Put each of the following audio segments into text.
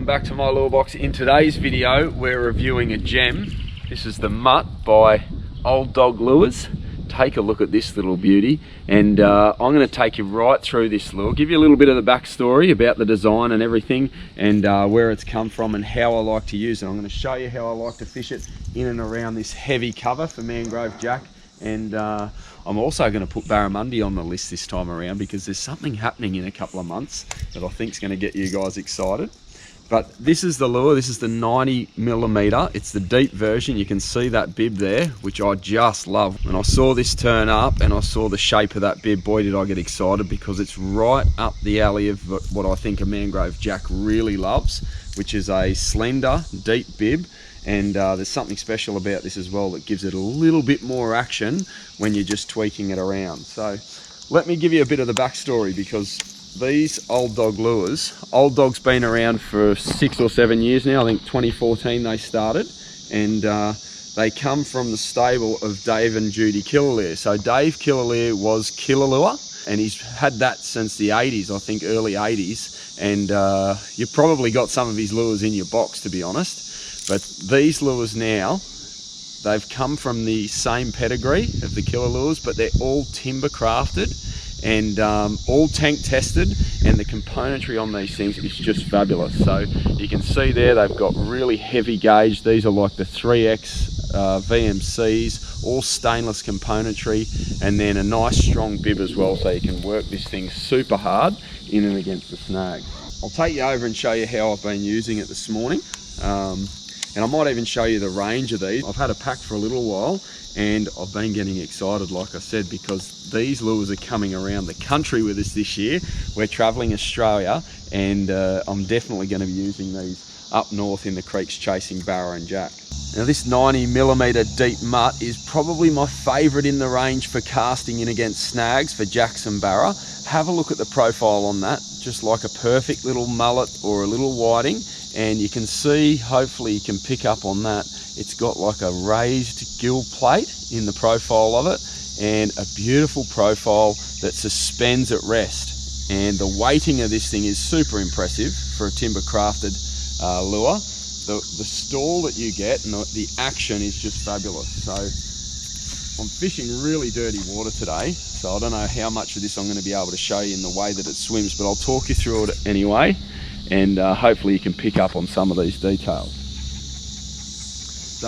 welcome back to my lure box. In today's video we're reviewing a gem. This is the Mutt by Old Dog Lures. Take a look at this little beauty, and I'm going to take you right through this lure, give you a little bit of the backstory about the design and everything, and where it's come from and how I like to use it. I'm going to show you how I like to fish it in and around this heavy cover for mangrove jack, and I'm also going to put barramundi on the list this time around because there's something happening in a couple of months that I think is going to get you guys excited. But this is the lure. This is the 90mm. It's the deep version. You can see that bib there, which I just love. When I saw this turn up and I saw the shape of that bib, boy did I get excited, because it's right up the alley of what I think a mangrove jack really loves, which is a slender, deep bib. And there's something special about this as well that gives it a little bit more action when you're just tweaking it around. So let me give you a bit of the backstory, because these Old Dog lures, Old Dog's been around for 6 or 7 years now. I think 2014 they started, and they come from the stable of Dave and Judy Killalure. So Dave Killalure was Killalure, and he's had that since the 80s, I think early 80s, and you've probably got some of his lures in your box, to be honest. But these lures now, they've come from the same pedigree of the Killalures, but they're all timber crafted and all tank tested, and the componentry on these things is just fabulous. So you can see there they've got really heavy gauge. These are like the 3X VMCs, all stainless componentry, and then a nice strong bib as well, so you can work this thing super hard in and against the snag. I'll take you over and show you how I've been using it this morning. And I might even show you the range of these. I've had a pack for a little while, and I've been getting excited, like I said, because these lures are coming around the country with us this year. We're traveling Australia, and I'm definitely going to be using these up north in the creeks chasing barra and jack. Now this 90mm deep Mutt is probably my favourite in the range for casting in against snags for jacks and barra. Have a look at the profile on that, just like a perfect little mullet or a little whiting. And you can see, hopefully you can pick up on that, it's got like a raised gill plate in the profile of it, and a beautiful profile that suspends at rest. And the weighting of this thing is super impressive for a timber crafted lure. The stall that you get and the action is just fabulous. So I'm fishing really dirty water today, so I don't know how much of this I'm going to be able to show you in the way that it swims, but I'll talk you through it anyway. And hopefully you can pick up on some of these details. So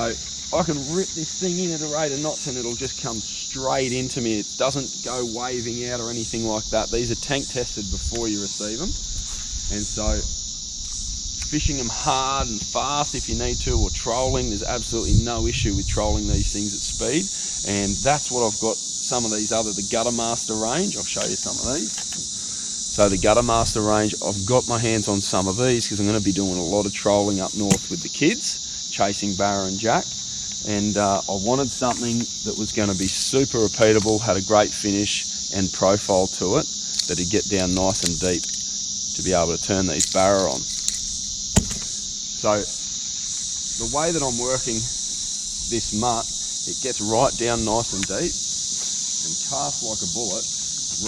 I can rip this thing in at a rate of knots and it'll just come straight into me. It doesn't go waving out or anything like that. These are tank tested before you receive them. And so fishing them hard and fast if you need to, or trolling, there's absolutely no issue with trolling these things at speed. And that's what I've got some of these other, the Gutter Master range. I'll show you some of these. So the Gutter Master range, I've got my hands on some of these because I'm going to be doing a lot of trolling up north with the kids, chasing barra and jack. And I wanted something that was going to be super repeatable, had a great finish and profile to it, that'd get down nice and deep to be able to turn these barra on. So the way that I'm working this Mutt, it gets right down nice and deep and casts like a bullet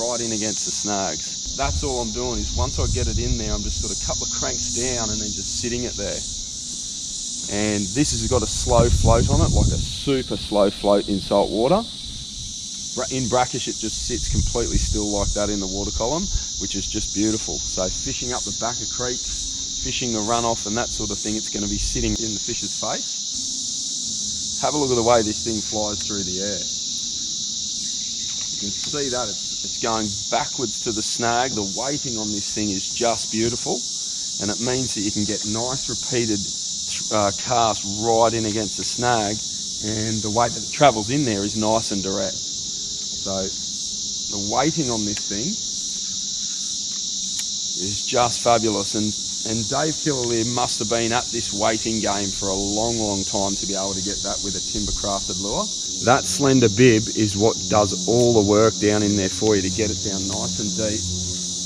right in against the snags. That's all I'm doing, is once I get it in there, I'm just sort of a couple of cranks down and then just sitting it there. And this has got a slow float on it, like a super slow float in salt water. In brackish it just sits completely still like that in the water column, which is just beautiful. So fishing up the back of creeks, fishing the runoff and that sort of thing, it's going to be sitting in the fish's face. Have a look at the way this thing flies through the air. You can see that it's going backwards to the snag. The weighting on this thing is just beautiful, and it means that you can get nice repeated casts right in against the snag, and the way that it travels in there is nice and direct. So the weighting on this thing is just fabulous, and Dave Killalure must have been at this weighting game for a long time to be able to get that with a timber crafted lure. That slender bib is what does all the work down in there for you to get it down nice and deep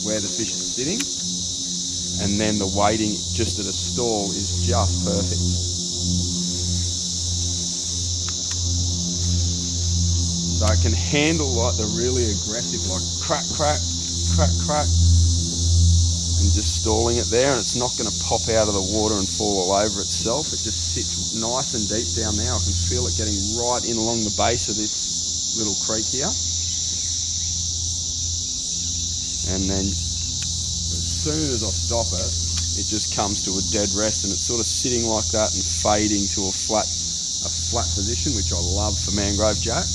where the fish is sitting, and then the weighting just at a stall is just perfect. So it can handle like the really aggressive, like crack, crack, crack, crack, and just stalling it there, and it's not going to pop out of the water and fall all over itself. It just sits nice and deep down there. I can feel it getting right in along the base of this little creek here. And then as soon as I stop it, it just comes to a dead rest, and it's sort of sitting like that and fading to a flat position, which I love for mangrove jack.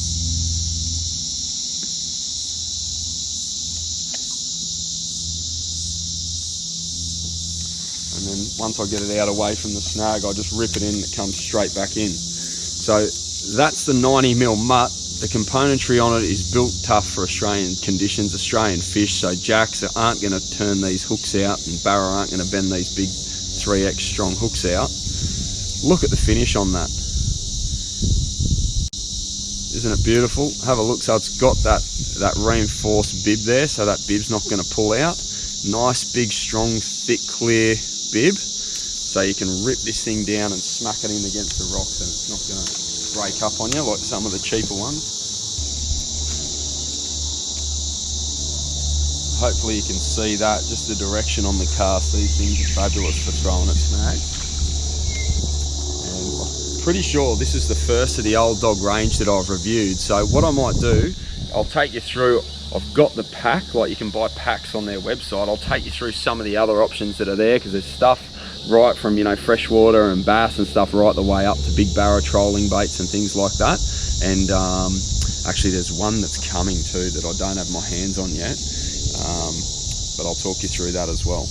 And then once I get it out away from the snag, I just rip it in and it comes straight back in. So that's the 90mm mutt. The componentry on it is built tough for Australian conditions, Australian fish, so jacks aren't going to turn these hooks out, and Barra aren't going to bend these big 3x strong hooks out. Look at the finish on that. Isn't it beautiful? Have a look. So it's got that reinforced bib there, so that bib's not going to pull out. Nice, big, strong, thick, clear bib. So you can rip this thing down and smack it in against the rocks, and it's not going to break up on you like some of the cheaper ones. Hopefully you can see that, just the direction on the cast. These things are fabulous for throwing at snags. And I'm pretty sure this is the first of the old dog range that I've reviewed. So what I might do, I'll take you through, I've got the pack, like you can buy packs on their website. I'll take you through some of the other options that are there, because there's stuff right from, you know, freshwater and bass and stuff right the way up to big Barra trolling baits and things like that. And actually there's one that's coming too that I don't have my hands on yet, but I'll talk you through that as well.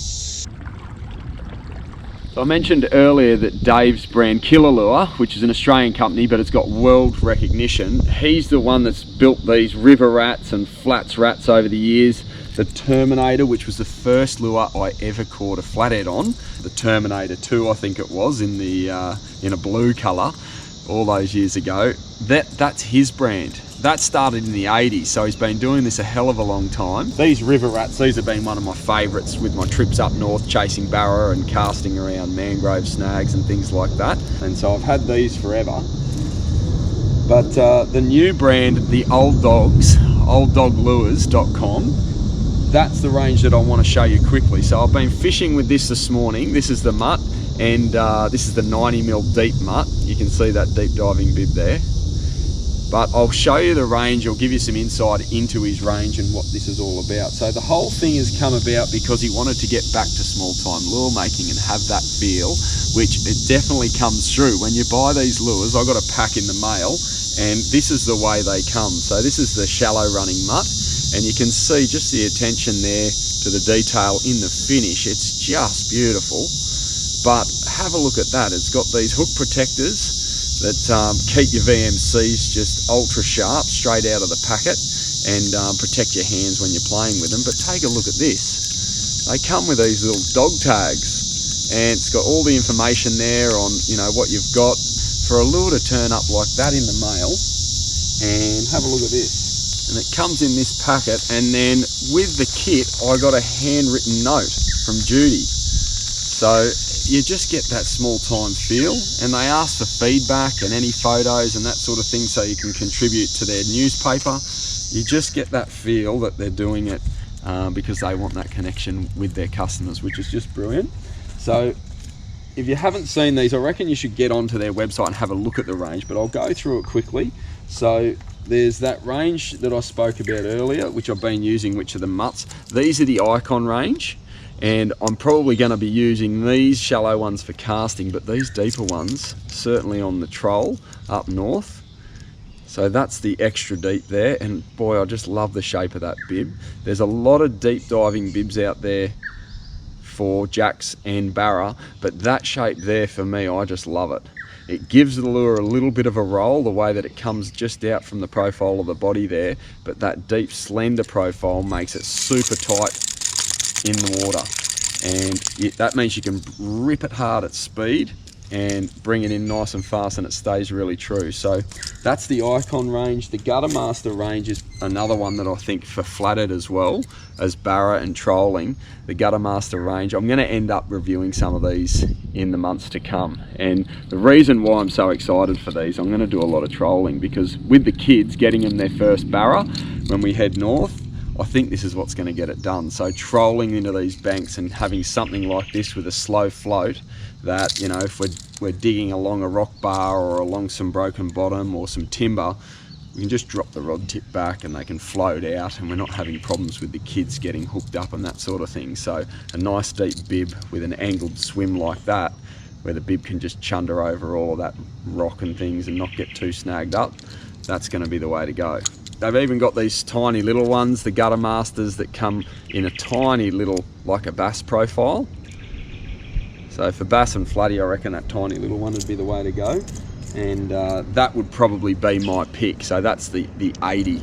So I mentioned earlier that Dave's brand Killalure, which is an Australian company but it's got world recognition, he's the one that's built these river rats and flats rats over the years. The Terminator, which was the first lure I ever caught a flathead on, the Terminator 2 I think it was, in a blue colour all those years ago. That's his brand. That started in the 80s, so he's been doing this a hell of a long time. These river rats, these have been one of my favourites with my trips up north chasing Barra and casting around mangrove snags and things like that. And so I've had these forever. But the new brand, the Old Dogs, olddoglures.com, that's the range that I want to show you quickly. So I've been fishing with this morning. This is the Mutt, and this is the 90mm deep Mutt. You can see that deep diving bib there. But I'll show you the range, I'll give you some insight into his range and what this is all about. So the whole thing has come about because he wanted to get back to small time lure making and have that feel, which it definitely comes through. When you buy these lures, I got a pack in the mail, and this is the way they come. So this is the shallow running Mutt, and you can see just the attention there to the detail in the finish. It's just beautiful. But have a look at that. It's got these hook protectors that keep your VMCs just ultra sharp straight out of the packet, and protect your hands when you're playing with them. But take a look at this. They come with these little dog tags, and it's got all the information there on, you know, what you've got. For a lure to turn up like that in the mail, and have a look at this. And it comes in this packet, and then with the kit I got a handwritten note from Judy. So you just get that small time feel, and they ask for feedback and any photos and that sort of thing so you can contribute to their newspaper. You just get that feel that they're doing it because they want that connection with their customers, which is just brilliant. So if you haven't seen these, I reckon you should get onto their website and have a look at the range, but I'll go through it quickly. So there's that range that I spoke about earlier, which I've been using, which are the Mutts. These are the Icon range, and I'm probably going to be using these shallow ones for casting, but these deeper ones certainly on the troll up north. So that's the extra deep there, and boy, I just love the shape of that bib. There's a lot of deep diving bibs out there for jacks and Barra, but that shape there for me, I just love it. It gives the lure a little bit of a roll, the way that it comes just out from the profile of the body there, but that deep slender profile makes it super tight in the water, and that means you can rip it hard at speed and bring it in nice and fast, and it stays really true. So that's the Icon range. The Gutter Master range is another one that I think for flathead as well as Barra and trolling. The Gutter Master range, I'm going to end up reviewing some of these in the months to come, and the reason why I'm so excited for these, I'm going to do a lot of trolling because with the kids getting them their first Barra when we head north, I think this is what's going to get it done. So trolling into these banks and having something like this with a slow float that, you know, if we're digging along a rock bar or along some broken bottom or some timber, we can just drop the rod tip back and they can float out, and we're not having problems with the kids getting hooked up and that sort of thing. So a nice deep bib with an angled swim like that, where the bib can just chunder over all of that rock and things and not get too snagged up, that's going to be the way to go. They've even got these tiny little ones, the gutter masters, that come in a tiny little, like a bass profile. So for bass and floodie, I reckon that tiny little one would be the way to go. And that would probably be my pick. So that's the 80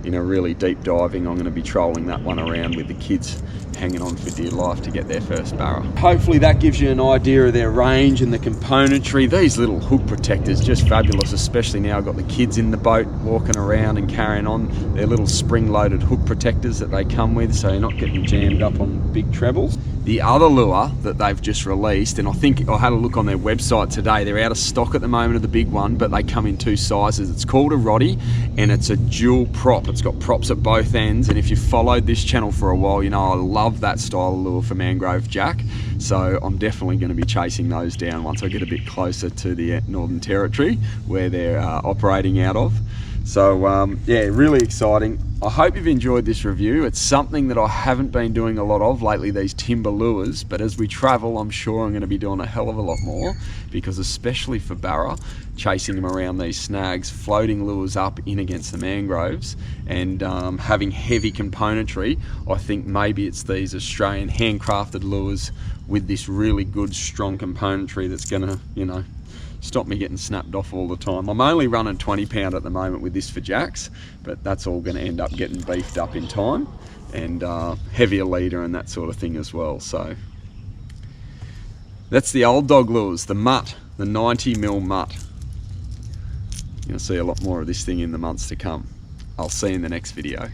in a really deep diving. I'm going to be trolling that one around with the kids hanging on for dear life to get their first barra. Hopefully that gives you an idea of their range and the componentry. These little hook protectors, just fabulous, especially now I've got the kids in the boat walking around and carrying on. They're little spring-loaded hook protectors that they come with, so you're not getting jammed up on big trebles. The other lure that they've just released, and I think I had a look on their website today, they're out of stock at the moment of the big one, but they come in 2 sizes. It's called a Roddy, and it's a dual prop. It's got props at both ends, and if you've followed this channel for a while, you know I love that style of lure for Mangrove Jack, so I'm definitely going to be chasing those down once I get a bit closer to the Northern Territory where they're operating out of. So yeah, really exciting. I hope you've enjoyed this review. It's something that I haven't been doing a lot of lately, these timber lures, but as we travel, I'm sure I'm going to be doing a hell of a lot more, because especially for Barra, chasing them around these snags, floating lures up in against the mangroves, and having heavy componentry, I think maybe it's these Australian handcrafted lures with this really good, strong componentry that's going to, you know, stop me getting snapped off all the time. I'm only running 20 pound at the moment with this for jacks, but that's all going to end up getting beefed up in time, and heavier leader and that sort of thing as well. So that's the old dog lures, the Mutt, the 90mm Mutt. You're going to see a lot more of this thing in the months to come. I'll see you in the next video.